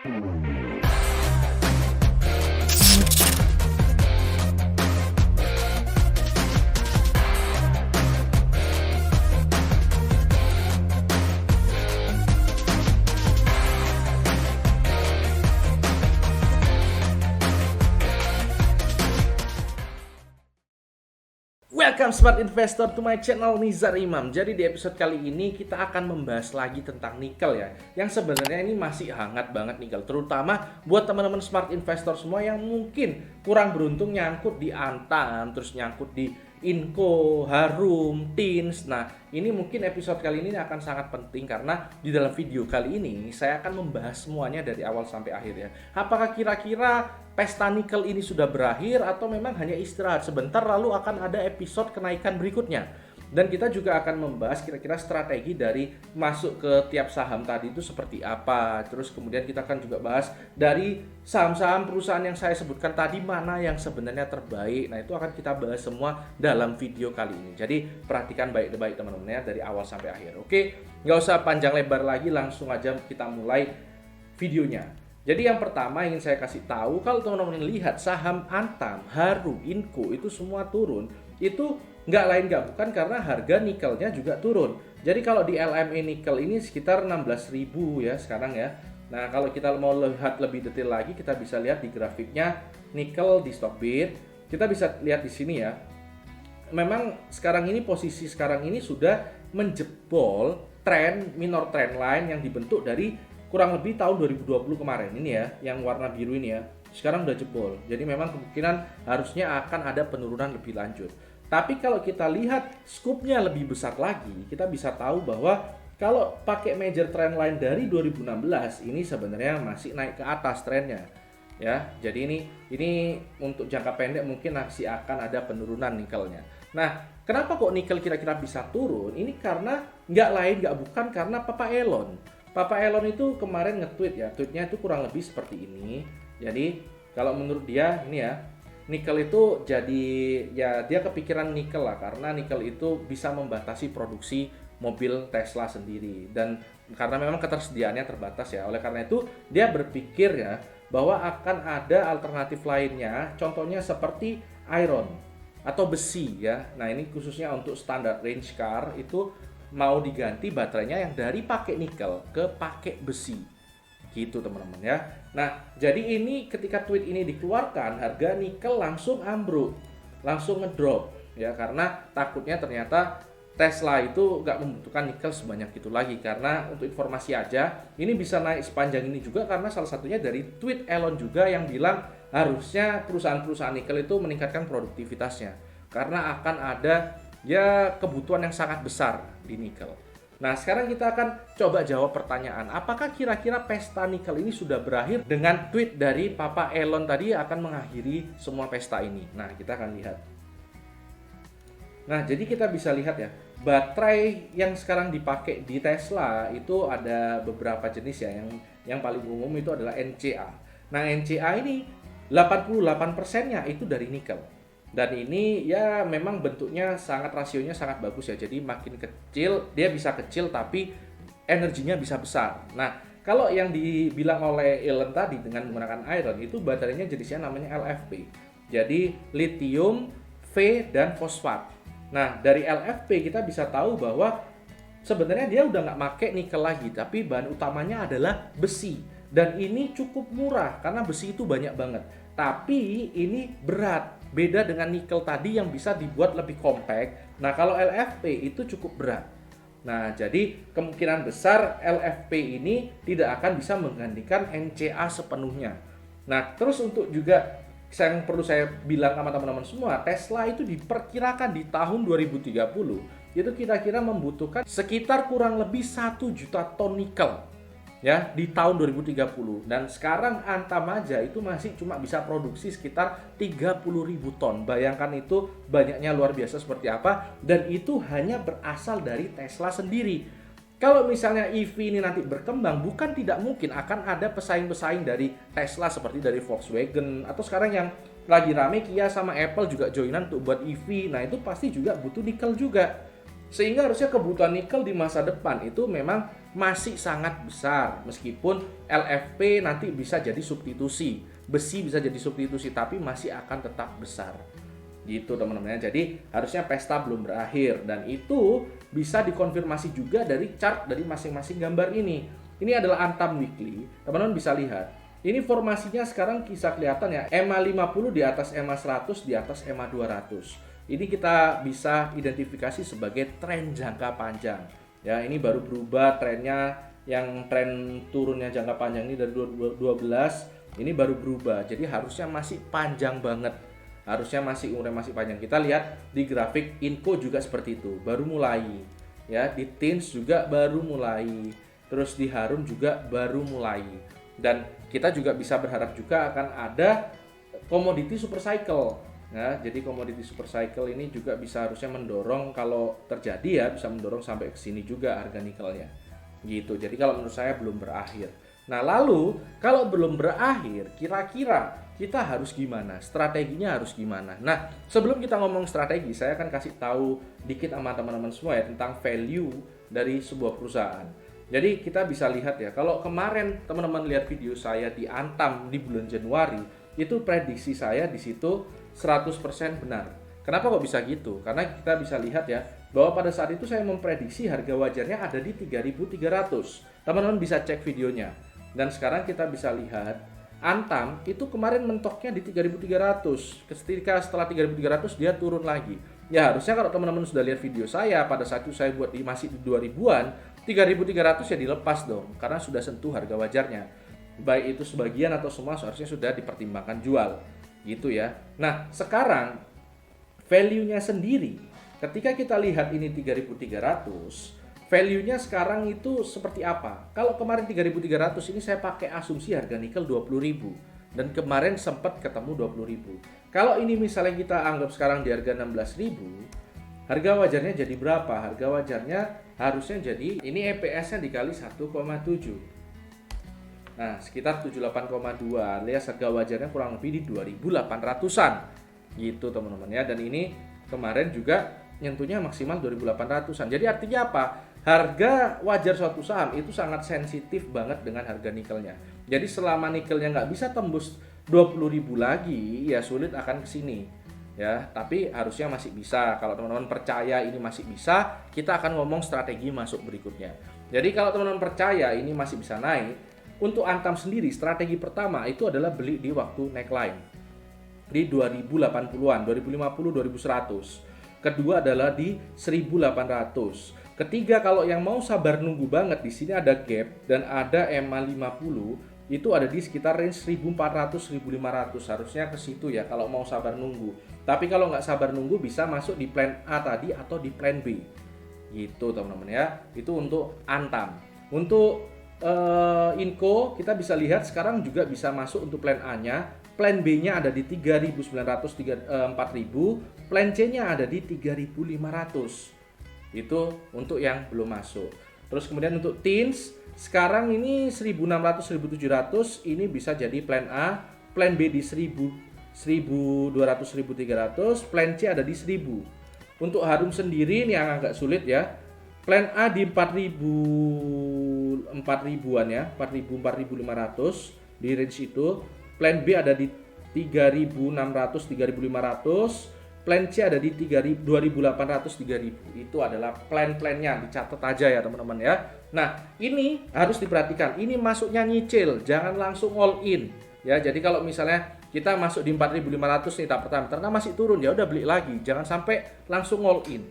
Welcome Smart Investor to my channel Nizar Imam. Jadi di episode kali ini kita akan membahas lagi tentang nikel ya. Yang sebenarnya ini masih hangat banget nikel, terutama buat teman-teman smart investor semua yang mungkin kurang beruntung nyangkut di Antam, terus nyangkut di Inco, Harum, Tins. Nah, ini mungkin episode kali ini akan sangat penting karena di dalam video kali ini saya akan membahas semuanya dari awal sampai akhir ya. Apakah kira-kira pesta nikel ini sudah berakhir atau memang hanya istirahat sebentar lalu akan ada episode kenaikan berikutnya? Dan kita juga akan membahas kira-kira strategi dari masuk ke tiap saham tadi itu seperti apa. Terus kemudian kita akan juga bahas dari saham-saham perusahaan yang saya sebutkan tadi mana yang sebenarnya terbaik. Nah, itu akan kita bahas semua dalam video kali ini. Jadi perhatikan baik-baik teman-teman ya dari awal sampai akhir. Oke, nggak usah panjang lebar lagi, langsung aja kita mulai videonya. Jadi yang pertama ingin saya kasih tahu, kalau teman-teman lihat saham Antam, Harum, Inco itu semua turun, itu nggak lain nggak bukan karena harga nikelnya juga turun. Jadi kalau di LME nikel ini sekitar 16.000 ya sekarang ya. Nah, kalau kita mau lihat lebih detail lagi, kita bisa lihat di grafiknya nikel di Stockbit. Kita bisa lihat di sini ya. Memang sekarang ini posisi sekarang ini sudah menjebol minor trend line yang dibentuk dari kurang lebih tahun 2020 kemarin ini ya, yang warna biru ini ya. Sekarang udah jebol. Jadi memang kemungkinan harusnya akan ada penurunan lebih lanjut. Tapi kalau kita lihat scoop-nya lebih besar lagi, kita bisa tahu bahwa kalau pakai major trend line dari 2016 ini sebenarnya masih naik ke atas trennya. Ya, jadi ini untuk jangka pendek mungkin masih akan ada penurunan nikelnya. Nah, kenapa kok nikel kira-kira bisa turun? Ini karena nggak lain nggak bukan karena Papa Elon. Papa Elon itu kemarin nge-tweet ya, tweetnya itu kurang lebih seperti ini. Jadi kalau menurut dia ini ya, nikel itu jadi ya dia kepikiran nikel lah karena nikel itu bisa membatasi produksi mobil Tesla sendiri dan karena memang ketersediaannya terbatas ya. Oleh karena itu dia berpikir ya bahwa akan ada alternatif lainnya, contohnya seperti iron atau besi ya. Nah, ini khususnya untuk standar range car itu mau diganti baterainya yang dari pakai nikel ke pakai besi gitu teman-teman ya. Nah, jadi ini ketika tweet ini dikeluarkan harga nikel langsung ambruk, langsung ngedrop ya karena takutnya ternyata Tesla itu nggak membutuhkan nikel sebanyak itu lagi. Karena untuk informasi aja ini bisa naik sepanjang ini juga karena salah satunya dari tweet Elon juga yang bilang harusnya perusahaan-perusahaan nikel itu meningkatkan produktivitasnya karena akan ada ya kebutuhan yang sangat besar di nikel. Nah, sekarang kita akan coba jawab pertanyaan, apakah kira-kira pesta nikel ini sudah berakhir dengan tweet dari Papa Elon tadi akan mengakhiri semua pesta ini. Nah, kita akan lihat. Nah, jadi kita bisa lihat ya, baterai yang sekarang dipakai di Tesla itu ada beberapa jenis ya, yang paling umum itu adalah NCA. Nah, NCA ini 88%-nya itu dari nikel. Dan ini ya memang bentuknya rasionya sangat bagus ya. Jadi makin kecil, dia bisa kecil tapi energinya bisa besar. Nah, kalau yang dibilang oleh Elon tadi dengan menggunakan iron itu baterainya jenisnya namanya LFP. Jadi lithium, V, dan fosfat. Nah, dari LFP kita bisa tahu bahwa sebenarnya dia udah nggak pakai nikel lagi, tapi bahan utamanya adalah besi. Dan ini cukup murah karena besi itu banyak banget. Tapi ini berat. Beda dengan nikel tadi yang bisa dibuat lebih compact. Nah, kalau LFP itu cukup berat. Nah, jadi kemungkinan besar LFP ini tidak akan bisa menggantikan NCA sepenuhnya. Nah, terus untuk juga yang perlu saya bilang sama teman-teman semua, Tesla itu diperkirakan di tahun 2030 itu kira-kira membutuhkan sekitar kurang lebih 1 juta ton nikel. Ya, di tahun 2030 dan sekarang Antam aja itu masih cuma bisa produksi sekitar 30.000 ton. Bayangkan itu banyaknya luar biasa seperti apa dan itu hanya berasal dari Tesla sendiri. Kalau misalnya EV ini nanti berkembang, bukan tidak mungkin akan ada pesaing-pesaing dari Tesla seperti dari Volkswagen atau sekarang yang lagi rame Kia sama Apple juga joinan untuk buat EV. Nah, itu pasti juga butuh nikel juga. Sehingga harusnya kebutuhan nikel di masa depan itu memang masih sangat besar. Meskipun LFP nanti bisa jadi substitusi, besi bisa jadi substitusi, tapi masih akan tetap besar. Gitu teman-teman ya. Jadi harusnya pesta belum berakhir, dan itu bisa dikonfirmasi juga dari chart dari masing-masing gambar ini. Ini adalah Antam Weekly. Teman-teman bisa lihat. Ini formasinya sekarang bisa kelihatan ya, EMA 50 di atas EMA 100, di atas EMA 200. Ini kita bisa identifikasi sebagai tren jangka panjang. Ya, ini baru berubah trennya, yang tren turunnya jangka panjang ini dari 2012, ini baru berubah. Jadi harusnya masih panjang banget. Harusnya masih umurnya masih panjang. Kita lihat di grafik Inco juga seperti itu, baru mulai. Ya, di Tins juga baru mulai. Terus di Harum juga baru mulai. Dan kita juga bisa berharap juga akan ada komoditi super cycle. Nah, jadi komoditi super cycle ini juga bisa harusnya mendorong, kalau terjadi ya bisa mendorong sampai ke sini juga harga nikelnya. Gitu. Jadi kalau menurut saya belum berakhir. Nah, lalu kalau belum berakhir, kira-kira kita harus gimana? Strateginya harus gimana? Nah, sebelum kita ngomong strategi, saya akan kasih tahu dikit sama teman-teman semua ya tentang value dari sebuah perusahaan. Jadi kita bisa lihat ya, kalau kemarin teman-teman lihat video saya di Antam di bulan Januari, itu prediksi saya di situ 100% benar. Kenapa kok bisa gitu? Karena kita bisa lihat ya, bahwa pada saat itu saya memprediksi harga wajarnya ada di 3.300. Teman-teman bisa cek videonya. Dan sekarang kita bisa lihat, Antam itu kemarin mentoknya di 3.300. Ketika setelah 3.300 dia turun lagi. Ya harusnya kalau teman-teman sudah lihat video saya, pada saat itu saya buat masih di 2000-an, 3.300 ya dilepas dong, karena sudah sentuh harga wajarnya. Baik itu sebagian atau semua seharusnya sudah dipertimbangkan jual. Gitu ya. Nah, sekarang value-nya sendiri, ketika kita lihat ini 3.300, value-nya sekarang itu seperti apa? Kalau kemarin 3.300 ini saya pakai asumsi harga nikel 20.000 dan kemarin sempat ketemu 20.000. Kalau ini misalnya kita anggap sekarang di harga 16.000, harga wajarnya jadi berapa? Harga wajarnya harusnya jadi, ini EPS-nya dikali 1,7. Nah, sekitar 78,2 alias harga wajarnya kurang lebih di 2.800-an. Gitu teman-teman ya. Dan ini kemarin juga nyentuhnya maksimal 2.800-an. Jadi artinya apa? Harga wajar suatu saham itu sangat sensitif banget dengan harga nikelnya. Jadi selama nikelnya nggak bisa tembus 20.000 lagi, ya sulit akan kesini. Ya, tapi harusnya masih bisa. Kalau teman-teman percaya ini masih bisa, kita akan ngomong strategi masuk berikutnya. Jadi kalau teman-teman percaya ini masih bisa naik, untuk Antam sendiri strategi pertama itu adalah beli di waktu neckline di 2080-an, 2050, 2100. Kedua adalah di 1800. Ketiga, kalau yang mau sabar nunggu banget, di sini ada gap dan ada EMA 50, itu ada di sekitar range 1400-1500. Harusnya ke situ ya kalau mau sabar nunggu. Tapi kalau nggak sabar nunggu bisa masuk di plan A tadi atau di plan B. Gitu teman-teman ya. Itu untuk Antam. Untuk Inco kita bisa lihat sekarang juga bisa masuk untuk plan A-nya. Plan B-nya ada di 3.900, 4.000. Plan C-nya ada di 3.500. Itu untuk yang belum masuk. Terus kemudian untuk Tins sekarang ini 1.600, 1.700 ini bisa jadi plan A. Plan B di 1.200, 1.300. Plan C ada di 1.000. Untuk Harum sendiri ini yang agak sulit ya. Plan A di 4.000-an ya, 4.000, 4.500 di range itu. Plan B ada di 3.600, 3.500. Plan C ada di 2.800, 3.000. Itu adalah plan-plannya, dicatat aja ya teman-teman ya. Nah, ini harus diperhatikan. Ini masuknya nyicil, jangan langsung all in. Ya, jadi kalau misalnya kita masuk di 4.500 nih tahap pertama, karena masih turun ya udah beli lagi. Jangan sampai langsung all in.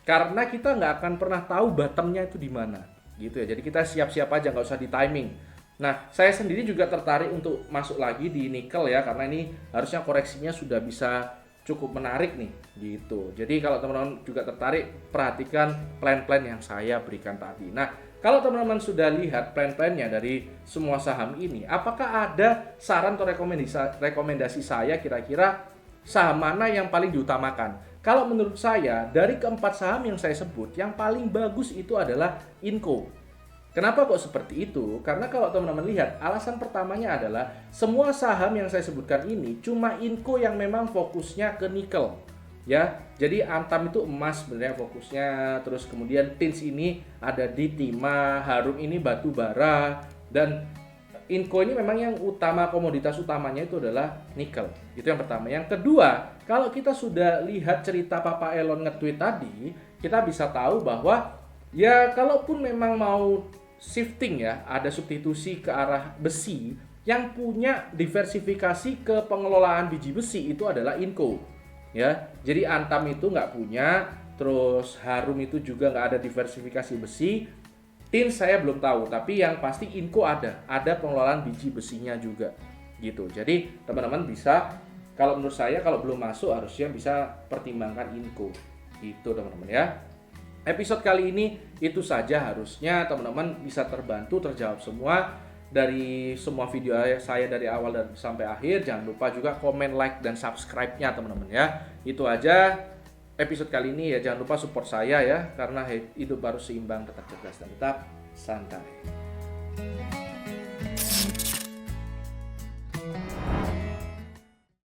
Karena kita nggak akan pernah tahu bottomnya itu di mana. Gitu ya. Jadi kita siap-siap aja, nggak usah di timing. Nah, saya sendiri juga tertarik untuk masuk lagi di nikel ya, karena ini harusnya koreksinya sudah bisa cukup menarik nih, gitu. Jadi kalau teman-teman juga tertarik, perhatikan plan-plan yang saya berikan tadi. Nah, kalau teman-teman sudah lihat plan-plannya dari semua saham ini, apakah ada saran atau rekomendasi saya kira-kira saham mana yang paling diutamakan? Kalau menurut saya, dari keempat saham yang saya sebut, yang paling bagus itu adalah Inco. Kenapa kok seperti itu? Karena kalau teman-teman lihat, alasan pertamanya adalah semua saham yang saya sebutkan ini cuma Inco yang memang fokusnya ke nikel. ya. Jadi Antam itu emas sebenarnya fokusnya, terus kemudian Tins ini ada di timah, Harum ini batu bara, dan Inco ini memang yang utama, komoditas utamanya itu adalah nikel. Itu yang pertama. Yang kedua, kalau kita sudah lihat cerita Papa Elon nge-tweet tadi, kita bisa tahu bahwa ya kalaupun memang mau shifting ya, ada substitusi ke arah besi, yang punya diversifikasi ke pengelolaan biji besi itu adalah Inco. Ya, jadi Antam itu nggak punya, terus Harum itu juga nggak ada diversifikasi besi. Tin saya belum tahu, tapi yang pasti Inco ada pengelolaan biji besinya juga gitu. Jadi teman-teman bisa, kalau menurut saya kalau belum masuk harusnya bisa pertimbangkan Inco gitu teman-teman ya. Episode kali ini itu saja, harusnya teman-teman bisa terbantu, terjawab semua dari semua video saya dari awal dan sampai akhir. Jangan lupa juga komen, like, dan subscribe-nya teman-teman ya. Itu aja episode kali ini ya. Jangan lupa support saya ya, karena hidup harus seimbang, tetap cerdas dan tetap santai.